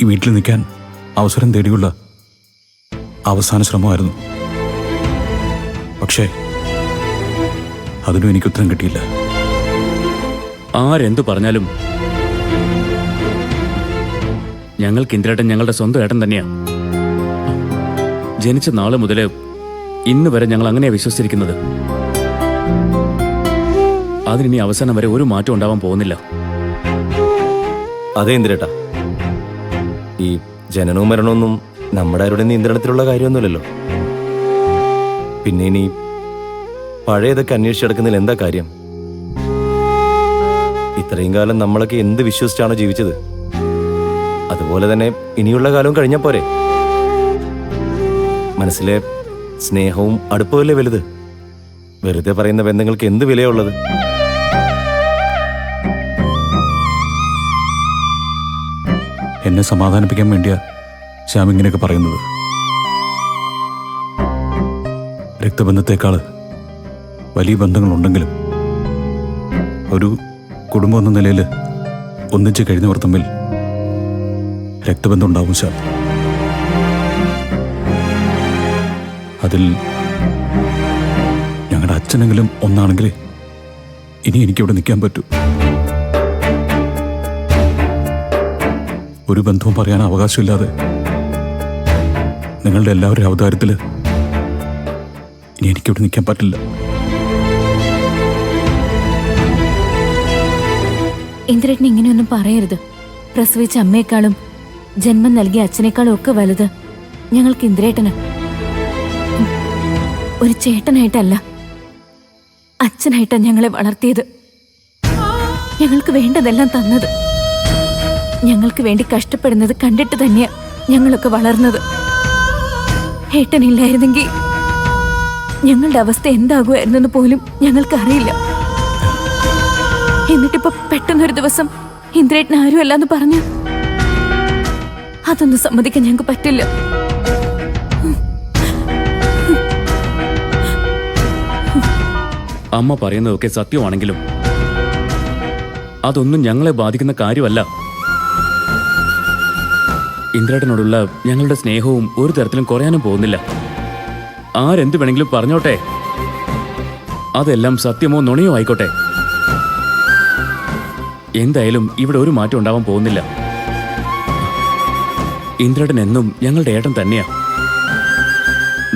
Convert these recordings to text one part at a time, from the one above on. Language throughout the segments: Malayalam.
ഈ വീട്ടിൽ നിൽക്കാൻ അവസരം തേടിയുള്ള അവസാന ശ്രമമായിരുന്നു. പക്ഷേ അതിനും എനിക്ക് ഉത്തരം കിട്ടിയില്ല. ആരെന്തു പറഞ്ഞാലും ഞങ്ങൾക്ക് ഇന്ദ്രേട്ടൻ ഞങ്ങളുടെ സ്വന്തം ഏട്ടൻ തന്നെയാ. ജനിച്ച നാള് മുതൽ ഇന്ന് വരെ ഞങ്ങൾ അങ്ങനെയാ വിശ്വസിച്ചിരിക്കുന്നത്. അതിനി അവസാനം വരെ ഒരു മാറ്റം ഉണ്ടാവാൻ പോകുന്നില്ല. അതെ ഇന്ദ്രേട്ടാ, ഈ ജനനവും മരണമൊന്നും നമ്മുടെ ആരുടെ നിയന്ത്രണത്തിലുള്ള കാര്യമൊന്നുമില്ലല്ലോ. പിന്നെ ഇനി പഴയതൊക്കെ അന്വേഷിച്ചെടുക്കുന്നതിൽ എന്താ കാര്യം? ഇത്രയും കാലം നമ്മളൊക്കെ എന്ത് വിശ്വസിച്ചാണോ ജീവിച്ചത്, അതുപോലെ തന്നെ ഇനിയുള്ള കാലവും കഴിഞ്ഞാൽ പോരെ? മനസ്സിലെ സ്നേഹവും അടുപ്പമല്ലേ വലുത്? വെറുതെ പറയുന്ന ബന്ധങ്ങൾക്ക് എന്ത് വിലയുള്ളത്? എന്നെ സമാധാനിപ്പിക്കാൻ വേണ്ടിയാ ശ്യാം ഇങ്ങനെയൊക്കെ പറയുന്നത്. രക്തബന്ധത്തെക്കാൾ വലിയ ബന്ധങ്ങളുണ്ടെങ്കിലും ഒരു കുടുംബം എന്ന നിലയിൽ ഒന്നിച്ച് കഴിഞ്ഞവർ തമ്മിൽ രക്തബന്ധം ഉണ്ടാവും ശ്യാം. അതിൽ ഞങ്ങളുടെ അച്ഛനെങ്കിലും ഒന്നാണെങ്കിൽ ഇനി എനിക്കിവിടെ നിൽക്കാൻ പറ്റൂ. ഒരു ബന്ധവും പറയാൻ അവകാശമില്ലാതെ നിങ്ങളുടെ എല്ലാവരുടെ അവതാരത്തിൽ ഇനി എനിക്കിവിടെ നിൽക്കാൻ പറ്റില്ല. ഇന്ദ്രേട്ടൻ ഇങ്ങനെയൊന്നും പറയരുത്. പ്രസവിച്ച അമ്മയെക്കാളും ജന്മം നൽകിയ അച്ഛനേക്കാളും ഒക്കെ വലുത് ഞങ്ങൾക്ക് ഇന്ദ്രേട്ടന്. ഒരു ചേട്ടനായിട്ടല്ല, അച്ഛനായിട്ടാണ് ഞങ്ങളെ വളർത്തിയത്. ഞങ്ങൾക്ക് വേണ്ടതെല്ലാം തന്നത്. ഞങ്ങൾക്ക് വേണ്ടി കഷ്ടപ്പെടുന്നത് കണ്ടിട്ട് തന്നെയാ ഞങ്ങളൊക്കെ വളർന്നത്. ഏട്ടനില്ലായിരുന്നെങ്കിൽ ഞങ്ങളുടെ അവസ്ഥ എന്താകുമായിരുന്നെന്ന് പോലും ഞങ്ങൾക്കറിയില്ല. എന്നിട്ടിപ്പോ പെട്ടെന്നൊരു ദിവസം ഇന്ദ്രേട്ടൻ ആരും അല്ലാന്ന് പറഞ്ഞു. അതൊന്നും സമ്മതിക്കാൻ ഞങ്ങൾക്ക് പറ്റില്ല. അമ്മ പറയുന്നതൊക്കെ സത്യമാണെങ്കിലും അതൊന്നും ഞങ്ങളെ ബാധിക്കുന്ന കാര്യമല്ല. ഇന്ദ്രേട്ടനോടുള്ള ഞങ്ങളുടെ സ്നേഹവും ഒരു തരത്തിലും കുറയാനും പോകുന്നില്ല. ആരെന്ത് വേണമെങ്കിലും പറഞ്ഞോട്ടെ, അതെല്ലാം സത്യമോ നുണയോ ആയിക്കോട്ടെ. എന്തായാലും ഇവിടെ ഒരു മാറ്റം ഉണ്ടാവാൻ പോകുന്നില്ല. ഇന്ദ്രേട്ടൻ എന്നും ഞങ്ങളുടെ ഏട്ടൻ തന്നെയാ.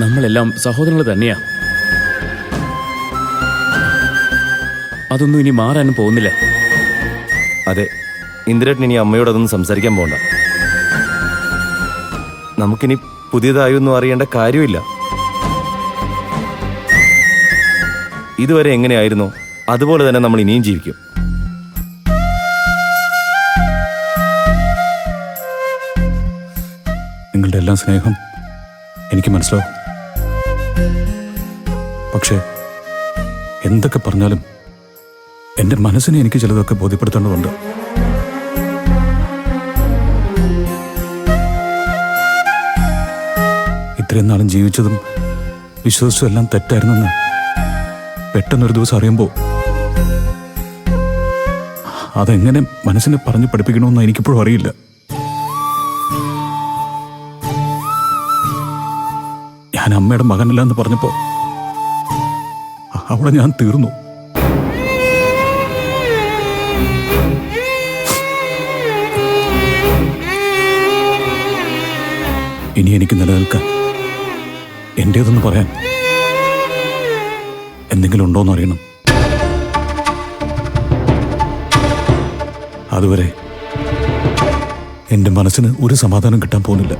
നമ്മളെല്ലാം സഹോദരങ്ങൾ തന്നെയാ. അതൊന്നും ഇനി മാറാനും പോകുന്നില്ല. അതെ, ഇന്ദ്രേട്ടൻ ഇനി അമ്മയോടൊന്നും സംസാരിക്കാൻ പോകണ്ട. നമുക്കിനി പുതിയതായൊന്നും അറിയേണ്ട കാര്യമില്ല. ഇതുവരെ എങ്ങനെയായിരുന്നോ അതുപോലെ തന്നെ നമ്മൾ ഇനിയും ജീവിക്കും. നിങ്ങളുടെ എല്ലാം സ്നേഹം എനിക്ക് മനസ്സിലാവും. പക്ഷേ എന്തൊക്കെ പറഞ്ഞാലും എൻ്റെ മനസ്സിനെ എനിക്ക് ചിലതൊക്കെ ബോധ്യപ്പെടുത്തേണ്ടതുണ്ട്. ഇത്രയും നാളും ജീവിച്ചതും വിശ്വസിച്ചതും എല്ലാം തെറ്റായിരുന്നെന്ന് പെട്ടെന്നൊരു ദിവസം അറിയുമ്പോൾ അതെങ്ങനെ മനസ്സിനെ പറഞ്ഞു പഠിപ്പിക്കണമെന്ന് എനിക്കിപ്പോഴും അറിയില്ല. ഞാൻ അമ്മയുടെ മകനല്ല എന്ന് പറഞ്ഞപ്പോൾ അവിടെ ഞാൻ തീർന്നു. ഇനി എനിക്ക് നിലനിൽക്കാൻ എൻ്റേതെന്ന് പറയാൻ എന്തെങ്കിലും ഉണ്ടോയെന്ന് അറിയണം. അതുവരെ എൻ്റെ മനസ്സിന് ഒരു സമാധാനം കിട്ടാൻ പോകുന്നില്ല.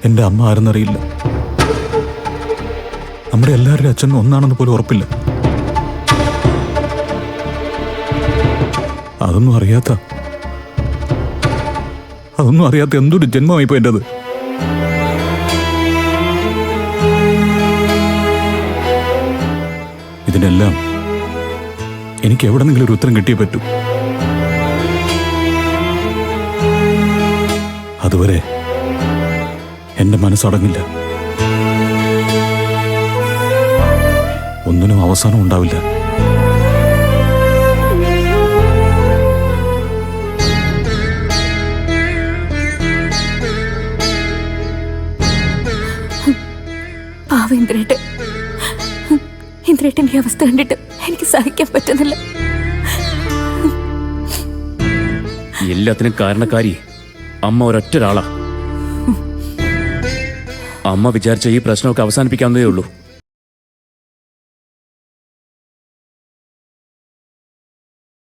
എൻ്റെ അമ്മ ആരെന്നറിയില്ല. നമ്മുടെ എല്ലാവരുടെയും അച്ഛനും ഒന്നാണെന്ന് പോലും ഉറപ്പില്ല. അതൊന്നും അറിയാത്ത എന്തൊരു ജന്മമായിപ്പോ എൻ്റെത്. ഇതിനെല്ലാം എനിക്ക് എവിടെന്നെങ്കിലും ഒരു ഉത്തരം കിട്ടിയേ പറ്റൂ. അതുവരെ എൻ്റെ മനസ്സടങ്ങില്ല. ഒന്നിനും അവസാനം ഉണ്ടാവില്ല. പാവം ഇന്ദ്രേട്ടൻ. ഇന്ദ്രേട്ടൻ്റെ അവസ്ഥ കണ്ടിട്ട് എനിക്ക് സഹിക്കാൻ പറ്റുന്നില്ല. എല്ലാത്തിനും കാരണക്കാരി അമ്മ ഒരൊറ്റ ഒരാളാ. അമ്മ വിചാരിച്ച ഈ പ്രശ്നമൊക്കെ അവസാനിപ്പിക്കാവുന്നതേ ഉള്ളൂ.